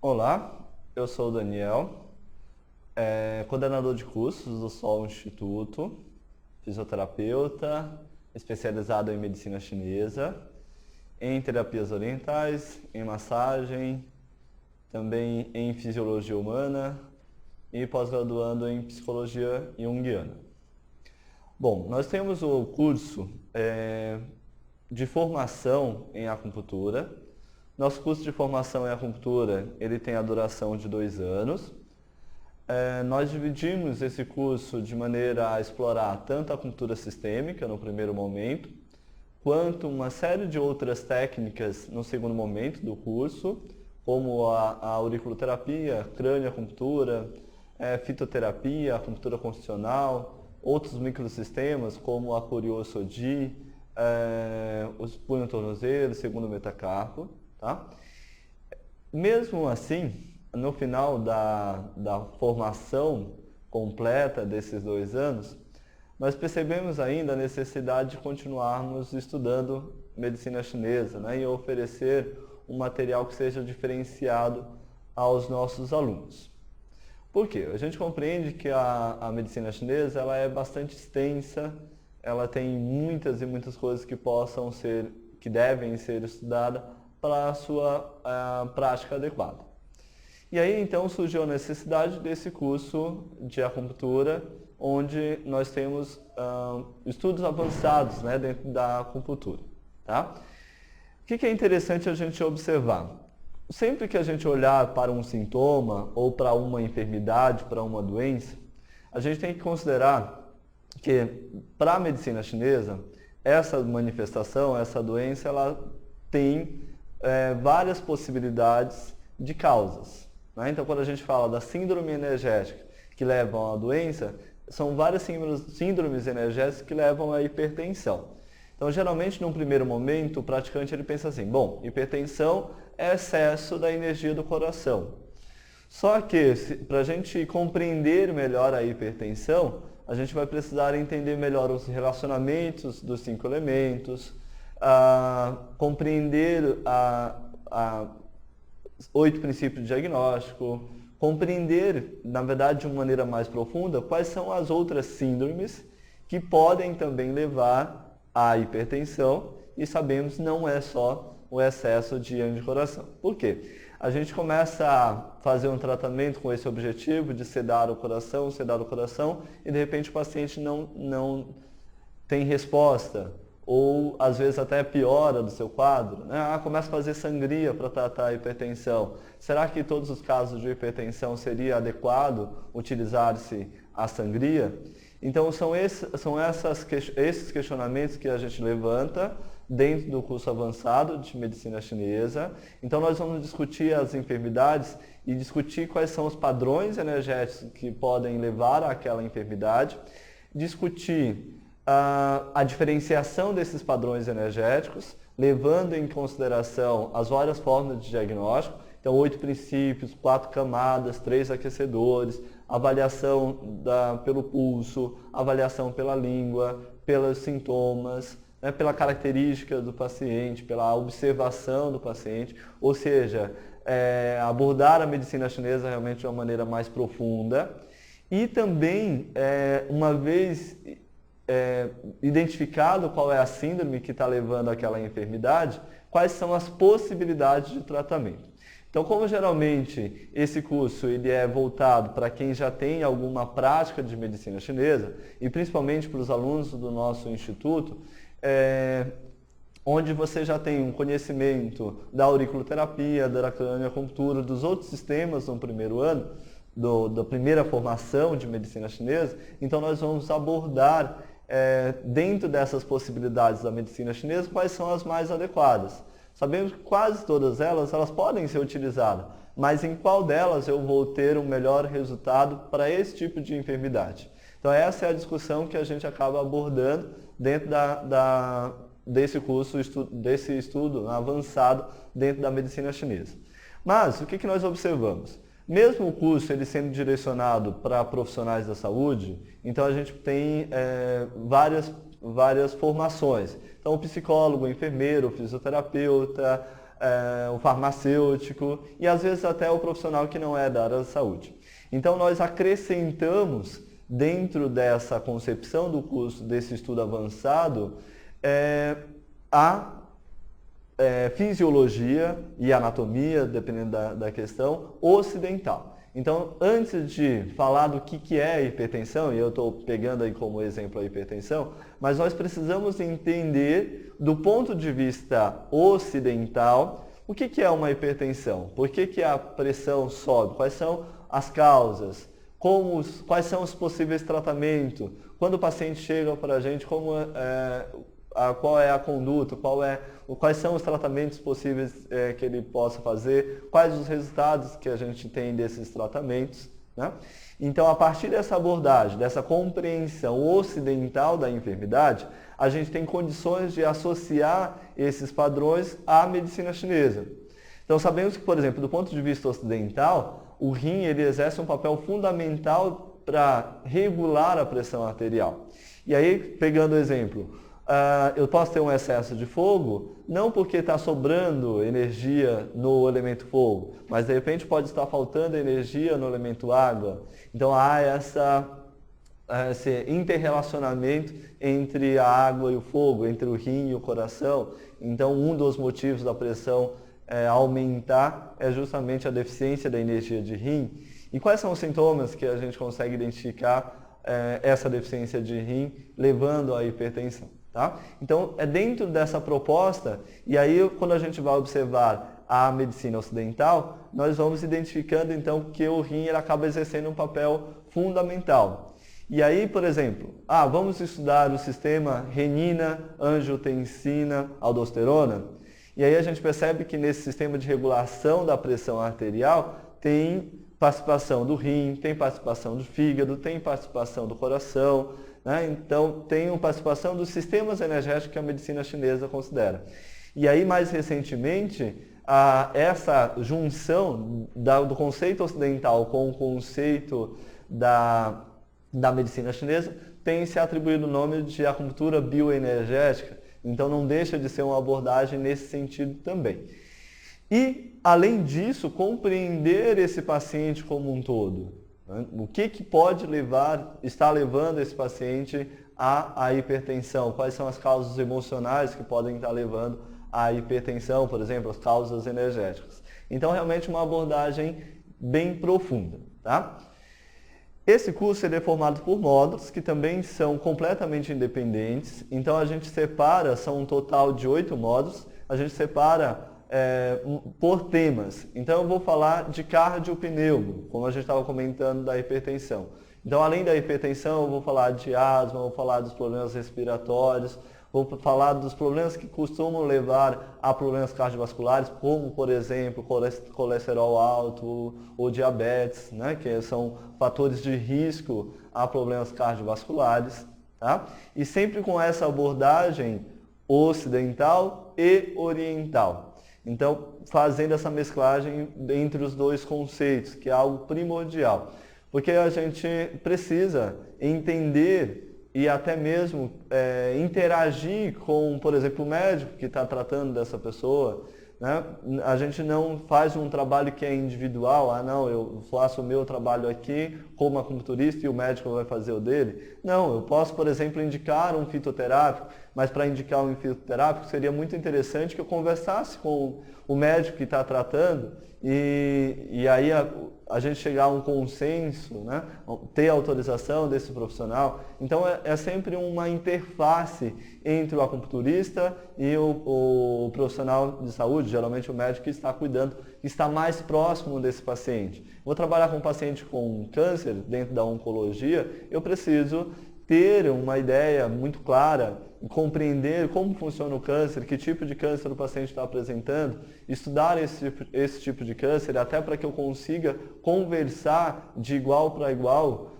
Olá, eu sou o Daniel, coordenador de cursos do Sol Instituto, fisioterapeuta, especializado em medicina chinesa, em terapias orientais, em massagem, também em fisiologia humana e pós-graduando em psicologia junguiana. Bom, nós temos o curso de formação em acupuntura. Nosso curso de formação em acupuntura, ele tem a duração de 2 anos. Nós dividimos esse curso de maneira a explorar tanto a acupuntura sistêmica no primeiro momento, quanto uma série de outras técnicas no segundo momento do curso, como a auriculoterapia, crânioacupuntura, fitoterapia, acupuntura constitucional, outros microsistemas como a Coriô-Sodi, os punho-tornozelo, segundo metacarpo. Tá? Mesmo assim, no final da formação completa desses 2 anos, nós percebemos ainda a necessidade de continuarmos estudando medicina chinesa, né, e oferecer um material que seja diferenciado aos nossos alunos. Por quê? A gente compreende que a medicina chinesa ela é bastante extensa, ela tem muitas e muitas coisas que devem ser estudadas para a sua prática adequada. E aí então surgiu a necessidade desse curso de acupuntura, onde nós temos estudos avançados, né, dentro da acupuntura. Tá? O que é interessante a gente observar? Sempre que a gente olhar para um sintoma ou para uma enfermidade, para uma doença, a gente tem que considerar que para a medicina chinesa, essa manifestação, essa doença, ela tem várias possibilidades de causas. Né? Então, quando a gente fala da síndrome energética que levam à doença, são várias síndromes energéticas que levam à hipertensão. Então, geralmente, num primeiro momento, o praticante ele pensa assim, bom, hipertensão é excesso da energia do coração. Só que, para a gente compreender melhor a hipertensão, a gente vai precisar entender melhor os relacionamentos dos 5 elementos, compreender 8 princípios de diagnóstico, compreender, na verdade, de uma maneira mais profunda, quais são as outras síndromes que podem também levar à hipertensão, e sabemos que não é só o excesso de ânimo de coração. Por quê? A gente começa a fazer um tratamento com esse objetivo de sedar o coração, e de repente o paciente não tem resposta, ou às vezes até piora do seu quadro, né? Começa a fazer sangria para tratar a hipertensão. Será que em todos os casos de hipertensão seria adequado utilizar-se a sangria? Então são esses questionamentos que a gente levanta dentro do curso avançado de medicina chinesa. Então nós vamos discutir as enfermidades e discutir quais são os padrões energéticos que podem levar àquela enfermidade, discutir a diferenciação desses padrões energéticos, levando em consideração as várias formas de diagnóstico, então 8 princípios, 4 camadas, 3 aquecedores, avaliação pelo pulso, avaliação pela língua, pelos sintomas, né, pela característica do paciente, pela observação do paciente, ou seja, abordar a medicina chinesa realmente de uma maneira mais profunda. E também, uma vez identificado qual é a síndrome que está levando àquela enfermidade, quais são as possibilidades de tratamento. Então, como geralmente esse curso ele é voltado para quem já tem alguma prática de medicina chinesa, e principalmente para os alunos do nosso instituto, onde você já tem um conhecimento da auriculoterapia, da crânioacupuntura, dos outros sistemas no primeiro ano, da primeira formação de medicina chinesa, então nós vamos abordar dentro dessas possibilidades da medicina chinesa quais são as mais adequadas. Sabemos que quase todas elas podem ser utilizadas, mas em qual delas eu vou ter um melhor resultado para esse tipo de enfermidade. Então essa é a discussão que a gente acaba abordando dentro desse curso, desse estudo avançado dentro da medicina chinesa. Mas o que nós observamos? Mesmo o curso ele sendo direcionado para profissionais da saúde, então a gente tem várias formações. Então o psicólogo, o enfermeiro, o fisioterapeuta, o farmacêutico e às vezes até o profissional que não é da área da saúde. Então nós acrescentamos dentro dessa concepção do curso, desse estudo avançado, a fisiologia e anatomia, dependendo da questão, ocidental. Então, antes de falar do que é a hipertensão, e eu estou pegando aí como exemplo a hipertensão, mas nós precisamos entender, do ponto de vista ocidental, o que é uma hipertensão, por que a pressão sobe, quais são as causas, quais são os possíveis tratamentos, quando o paciente chega para a gente, qual é a conduta, quais são os tratamentos possíveis que ele possa fazer, quais os resultados que a gente tem desses tratamentos, né? Então, a partir dessa abordagem, dessa compreensão ocidental da enfermidade, a gente tem condições de associar esses padrões à medicina chinesa. Então, sabemos que, por exemplo, do ponto de vista ocidental, o rim ele exerce um papel fundamental para regular a pressão arterial. E aí, pegando o exemplo, eu posso ter um excesso de fogo, não porque está sobrando energia no elemento fogo, mas de repente pode estar faltando energia no elemento água. Então há esse interrelacionamento entre a água e o fogo, entre o rim e o coração. Então um dos motivos da pressão aumentar é justamente a deficiência da energia de rim. E quais são os sintomas que a gente consegue identificar essa deficiência de rim levando à hipertensão? Tá? Então, é dentro dessa proposta, e aí quando a gente vai observar a medicina ocidental, nós vamos identificando então que o rim ele acaba exercendo um papel fundamental. E aí, por exemplo, vamos estudar o sistema renina, angiotensina, aldosterona, e aí a gente percebe que nesse sistema de regulação da pressão arterial tem participação do rim, tem participação do fígado, tem participação do coração, né? Então, tem uma participação dos sistemas energéticos que a medicina chinesa considera. E aí, mais recentemente, essa junção do conceito ocidental com o conceito da medicina chinesa tem se atribuído o nome de acupuntura bioenergética. Então, não deixa de ser uma abordagem nesse sentido também. E, além disso, compreender esse paciente como um todo. O que pode estar levando esse paciente à hipertensão? Quais são as causas emocionais que podem estar levando à hipertensão, por exemplo, as causas energéticas? Então, realmente uma abordagem bem profunda. Tá? Esse curso ele é formado por módulos que também são completamente independentes. Então, a gente separa, são um total de 8 módulos, a gente separa por temas. Então eu vou falar de cardiopneumo, como a gente estava comentando da hipertensão. Então além da hipertensão eu vou falar de asma, vou falar dos problemas respiratórios, vou falar dos problemas que costumam levar a problemas cardiovasculares, como por exemplo colesterol alto ou diabetes, né, que são fatores de risco a problemas cardiovasculares. Tá? E sempre com essa abordagem ocidental e oriental. Então, fazendo essa mesclagem entre os dois conceitos, que é algo primordial. Porque a gente precisa entender e até mesmo interagir com, por exemplo, o médico que está tratando dessa pessoa. Né? A gente não faz um trabalho que é individual, não, eu faço o meu trabalho aqui como acupunturista e o médico vai fazer o dele. Não, eu posso, por exemplo, indicar um fitoterápico, mas para indicar um fitoterápico seria muito interessante que eu conversasse com o médico que está tratando e aí a gente chegar a um consenso, né? Ter autorização desse profissional. Então é sempre uma interface entre o acupunturista e o profissional de saúde, geralmente o médico que está cuidando, que está mais próximo desse paciente. Vou trabalhar com um paciente com câncer dentro da oncologia, eu preciso ter uma ideia muito clara, compreender como funciona o câncer, que tipo de câncer o paciente está apresentando, estudar esse tipo de câncer, até para que eu consiga conversar de igual para igual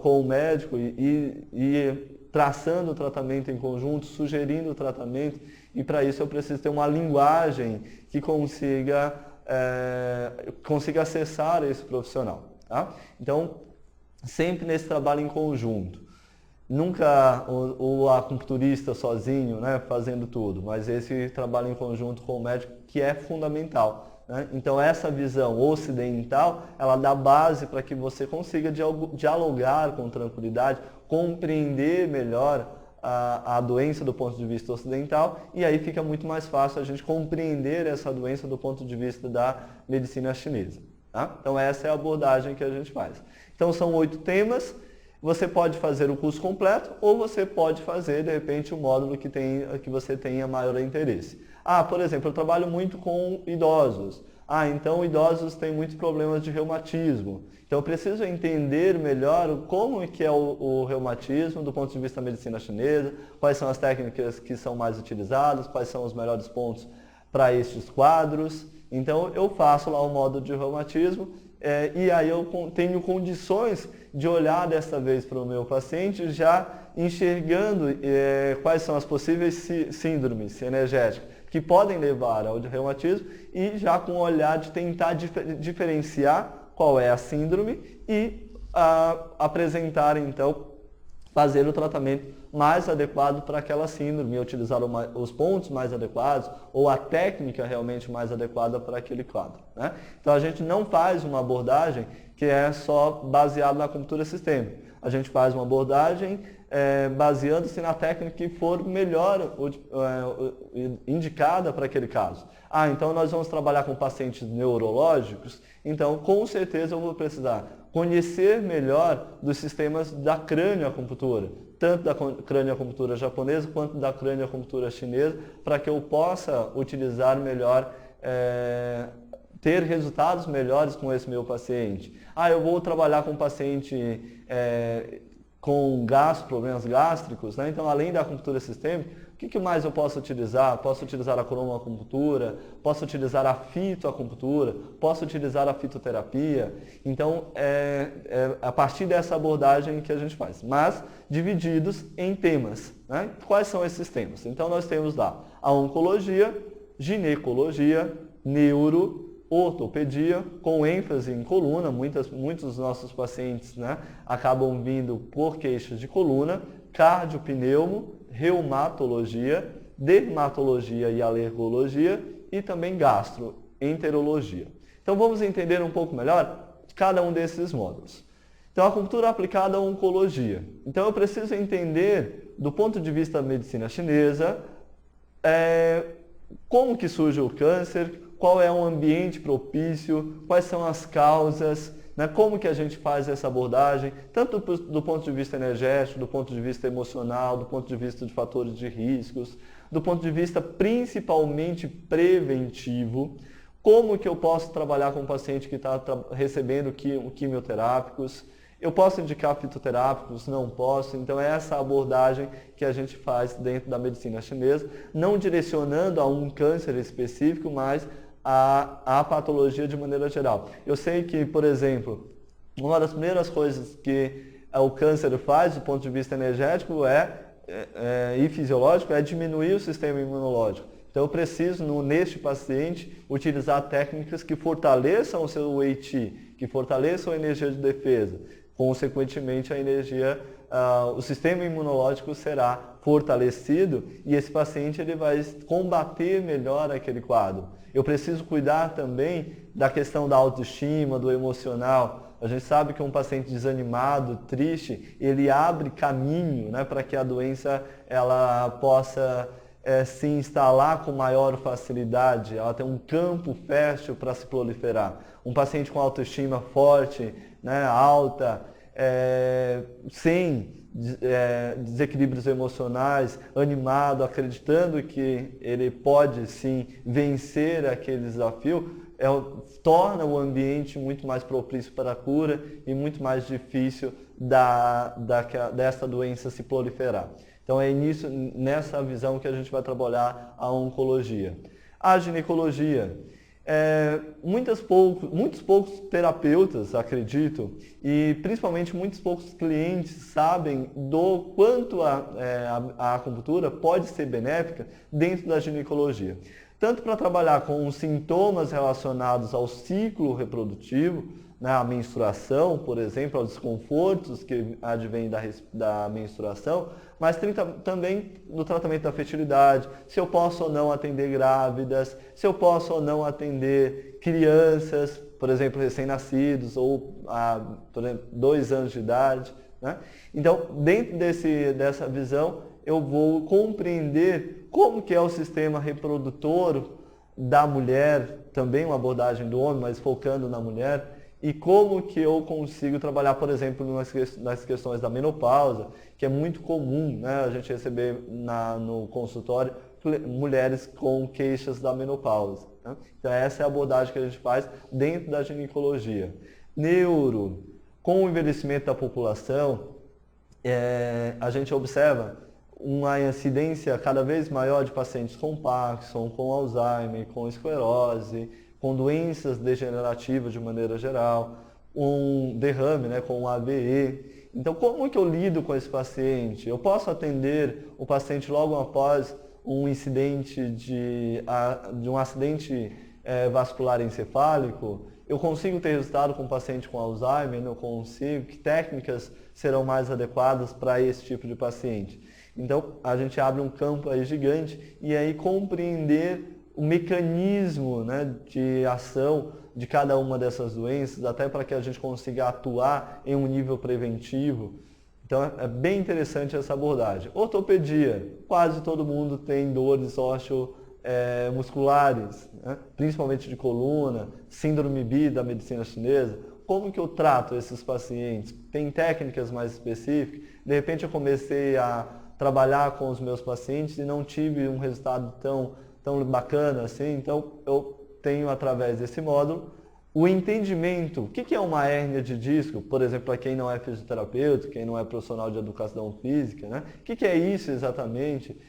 com o médico e traçando o tratamento em conjunto, sugerindo o tratamento, e para isso eu preciso ter uma linguagem que consiga acessar esse profissional. Tá? Então, sempre nesse trabalho em conjunto. nunca o acupunturista sozinho, né, fazendo tudo, mas esse trabalho em conjunto com o médico que é fundamental. Né? Então essa visão ocidental, ela dá base para que você consiga dialogar com tranquilidade, compreender melhor a doença do ponto de vista ocidental, e aí fica muito mais fácil a gente compreender essa doença do ponto de vista da medicina chinesa. Tá? Então essa é a abordagem que a gente faz. Então são 8 temas, você pode fazer o curso completo ou você pode fazer, de repente, o módulo que você tenha maior interesse. Por exemplo, eu trabalho muito com idosos. Então idosos têm muitos problemas de reumatismo. Então eu preciso entender melhor como que é o reumatismo do ponto de vista da medicina chinesa, quais são as técnicas que são mais utilizadas, quais são os melhores pontos para estes quadros. Então eu faço lá o módulo de reumatismo e aí eu tenho condições de olhar dessa vez para o meu paciente já enxergando quais são as possíveis síndromes energéticas que podem levar ao reumatismo e já com o olhar de tentar diferenciar qual é a síndrome e apresentar, então, fazer o tratamento mais adequado para aquela síndrome, utilizar os pontos mais adequados ou a técnica realmente mais adequada para aquele quadro. Né? Então a gente não faz uma abordagem que é só baseada na acupuntura sistêmica. A gente faz uma abordagem baseando-se na técnica que for melhor indicada para aquele caso. Então nós vamos trabalhar com pacientes neurológicos, então com certeza eu vou precisar conhecer melhor dos sistemas da cranioacupuntura, tanto da cranioacupuntura japonesa quanto da cranioacupuntura chinesa, para que eu possa utilizar melhor, ter resultados melhores com esse meu paciente. Eu vou trabalhar com um paciente com problemas gástricos, né? Então além da acupuntura sistêmica, o que mais eu posso utilizar? Posso utilizar a cromoacupuntura, posso utilizar a fitoacupuntura, posso utilizar a fitoterapia. Então é a partir dessa abordagem que a gente faz, mas divididos em temas. Né? Quais são esses temas? Então nós temos lá a oncologia, ginecologia, neuro, ortopedia, com ênfase em coluna. Muitos dos nossos pacientes, né, acabam vindo por queixas de coluna, cardiopneumo, reumatologia, dermatologia e alergologia e também gastroenterologia. Então vamos entender um pouco melhor cada um desses módulos. Então a acupuntura aplicada à oncologia. Então eu preciso entender, do ponto de vista da medicina chinesa, como que surge o câncer, qual é o ambiente propício, quais são as causas, né? Como que a gente faz essa abordagem, tanto do ponto de vista energético, do ponto de vista emocional, do ponto de vista de fatores de riscos, do ponto de vista principalmente preventivo, como que eu posso trabalhar com um paciente que está recebendo quimioterápicos, eu posso indicar fitoterápicos, não posso. Então é essa abordagem que a gente faz dentro da medicina chinesa, não direcionando a um câncer específico, mas a patologia de maneira geral. Eu sei que, por exemplo, uma das primeiras coisas que o câncer faz do ponto de vista energético e fisiológico é diminuir o sistema imunológico. Então eu preciso, neste paciente, utilizar técnicas que fortaleçam o seu Wei Qi, que fortaleçam a energia de defesa. Consequentemente, o sistema imunológico será fortalecido e esse paciente ele vai combater melhor aquele quadro. Eu preciso cuidar também da questão da autoestima, do emocional. A gente sabe que um paciente desanimado, triste, ele abre caminho, né, para que a doença ela possa se instalar com maior facilidade, ela tem um campo fértil para se proliferar. Um paciente com autoestima forte, né, alta, sem desequilíbrios emocionais, animado, acreditando que ele pode sim vencer aquele desafio, torna o ambiente muito mais propício para a cura e muito mais difícil dessa doença se proliferar. Então é nessa visão que a gente vai trabalhar a oncologia. A ginecologia. Muitos poucos terapeutas, acredito, e principalmente muitos poucos clientes sabem do quanto a acupuntura pode ser benéfica dentro da ginecologia. Tanto para trabalhar com os sintomas relacionados ao ciclo reprodutivo, né, a menstruação, por exemplo, aos desconfortos que advêm da menstruação, mas também no tratamento da fertilidade, se eu posso ou não atender grávidas, se eu posso ou não atender crianças, por exemplo, recém-nascidos ou por exemplo, 2 anos de idade, né? Então, dentro dessa visão, eu vou compreender como que é o sistema reprodutor da mulher, também uma abordagem do homem, mas focando na mulher, e como que eu consigo trabalhar, por exemplo, nas questões da menopausa, que é muito comum, né, a gente receber no consultório mulheres com queixas da menopausa, né? Então essa é a abordagem que a gente faz dentro da ginecologia. Neuro, com o envelhecimento da população, a gente observa uma incidência cada vez maior de pacientes com Parkinson, com Alzheimer, com esclerose, com doenças degenerativas de maneira geral, um derrame, né, com um AVE. Então, como que eu lido com esse paciente? Eu posso atender o paciente logo após um incidente de um acidente vascular encefálico? Eu consigo ter resultado com o paciente com Alzheimer? Não consigo? Que técnicas serão mais adequadas para esse tipo de paciente? Então, a gente abre um campo aí gigante e aí compreender o mecanismo, né, de ação de cada uma dessas doenças, até para que a gente consiga atuar em um nível preventivo. Então, é bem interessante essa abordagem. Ortopedia, quase todo mundo tem dores musculares, né, principalmente de coluna, síndrome B da medicina chinesa. Como que eu trato esses pacientes? Tem técnicas mais específicas? De repente eu comecei a trabalhar com os meus pacientes e não tive um resultado tão bacana assim, então eu tenho através desse módulo o entendimento. O que é uma hérnia de disco? Por exemplo, para quem não é fisioterapeuta, quem não é profissional de educação física, né? O que é isso exatamente?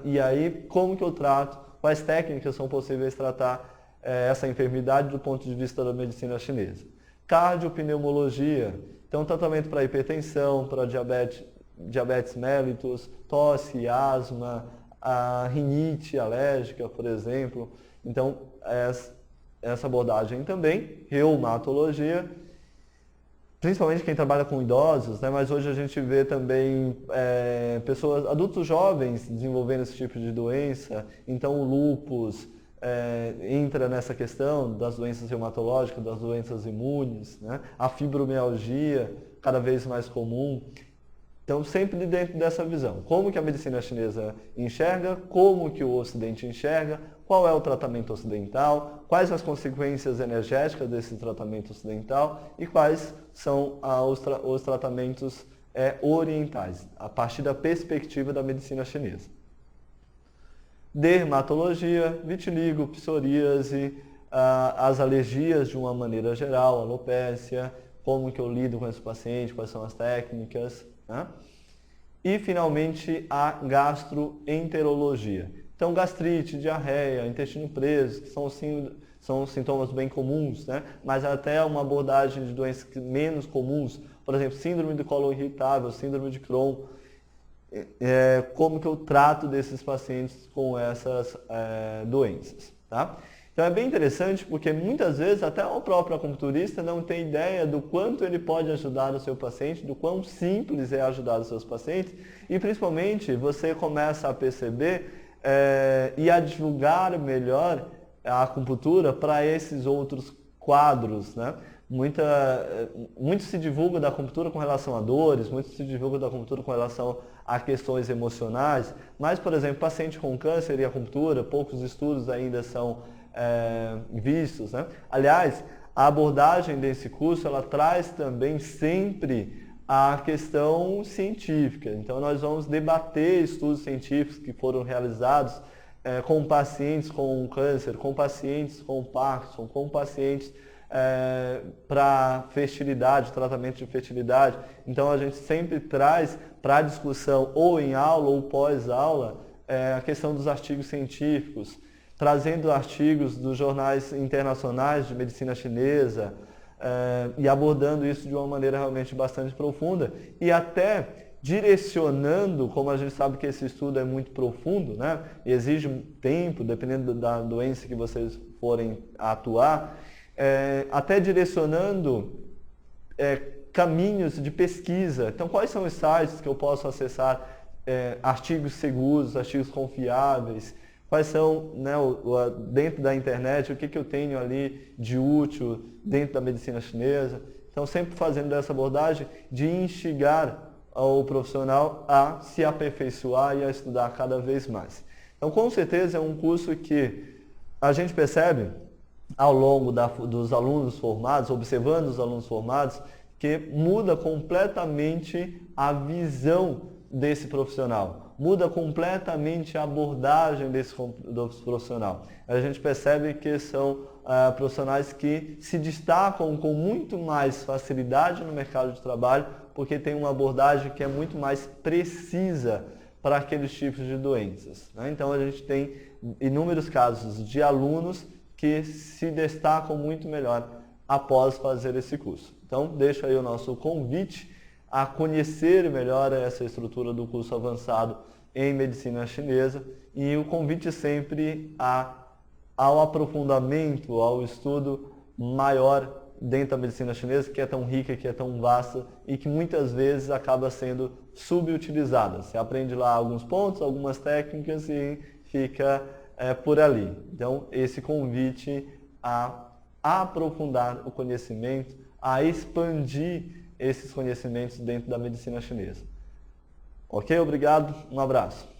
E aí, como que eu trato? Quais técnicas são possíveis tratar essa enfermidade do ponto de vista da medicina chinesa? Cardiopneumologia, então tratamento para hipertensão, para diabetes mellitus, tosse, asma, a rinite alérgica, por exemplo. Então, essa abordagem também, reumatologia, principalmente quem trabalha com idosos, né? Mas hoje a gente vê também pessoas, adultos jovens desenvolvendo esse tipo de doença, então o lúpus entra nessa questão das doenças reumatológicas, das doenças imunes, né? A fibromialgia, cada vez mais comum. Então, sempre dentro dessa visão. Como que a medicina chinesa enxerga, como que o Ocidente enxerga, qual é o tratamento ocidental, quais as consequências energéticas desse tratamento ocidental e quais são os tratamentos orientais, a partir da perspectiva da medicina chinesa. Dermatologia, vitiligo, psoríase, as alergias de uma maneira geral, alopécia, como que eu lido com esse paciente, quais são as técnicas, né? E, finalmente, a gastroenterologia. Então, gastrite, diarreia, intestino preso, que são sintomas bem comuns, né? Mas até uma abordagem de doenças menos comuns, por exemplo, síndrome do colo irritável, síndrome de Crohn. Como que eu trato desses pacientes com essas doenças, tá? Então é bem interessante porque muitas vezes até o próprio acupunturista não tem ideia do quanto ele pode ajudar o seu paciente, do quão simples é ajudar os seus pacientes e principalmente você começa a perceber e a divulgar melhor a acupuntura para esses outros quadros, né? Muito se divulga da acupuntura com relação a dores, muito se divulga da acupuntura com relação a questões emocionais, mas, por exemplo, paciente com câncer e acupuntura, poucos estudos ainda são vistos, né? Aliás, a abordagem desse curso, ela traz também sempre a questão científica. Então, nós vamos debater estudos científicos que foram realizados com pacientes com câncer, com pacientes com Parkinson, com pacientes para fertilidade, tratamento de fertilidade. Então, a gente sempre traz para a discussão, ou em aula ou pós-aula, a questão dos artigos científicos, trazendo artigos dos jornais internacionais de medicina chinesa e abordando isso de uma maneira realmente bastante profunda e até direcionando, como a gente sabe que esse estudo é muito profundo, né, e exige um tempo, dependendo da doença que vocês forem atuar, até direcionando caminhos de pesquisa. Então, quais são os sites que eu posso acessar, artigos seguros, artigos confiáveis, quais são, né, dentro da internet, o que eu tenho ali de útil dentro da medicina chinesa. Então, sempre fazendo essa abordagem de instigar o profissional a se aperfeiçoar e a estudar cada vez mais. Então, com certeza, é um curso que a gente percebe ao longo dos alunos formados, observando os alunos formados, que muda completamente a visão desse profissional, muda completamente a abordagem desse profissional. A gente percebe que são profissionais que se destacam com muito mais facilidade no mercado de trabalho, porque tem uma abordagem que é muito mais precisa para aqueles tipos de doenças, né? Então a gente tem inúmeros casos de alunos que se destacam muito melhor após fazer esse curso. Então deixo aí o nosso convite a conhecer melhor essa estrutura do curso avançado em medicina chinesa e o convite sempre ao aprofundamento, ao estudo maior dentro da medicina chinesa, que é tão rica, que é tão vasta e que muitas vezes acaba sendo subutilizada. Você aprende lá alguns pontos, algumas técnicas e fica por ali. Então, esse convite a aprofundar o conhecimento, a expandir esses conhecimentos dentro da medicina chinesa. Ok? Obrigado, um abraço.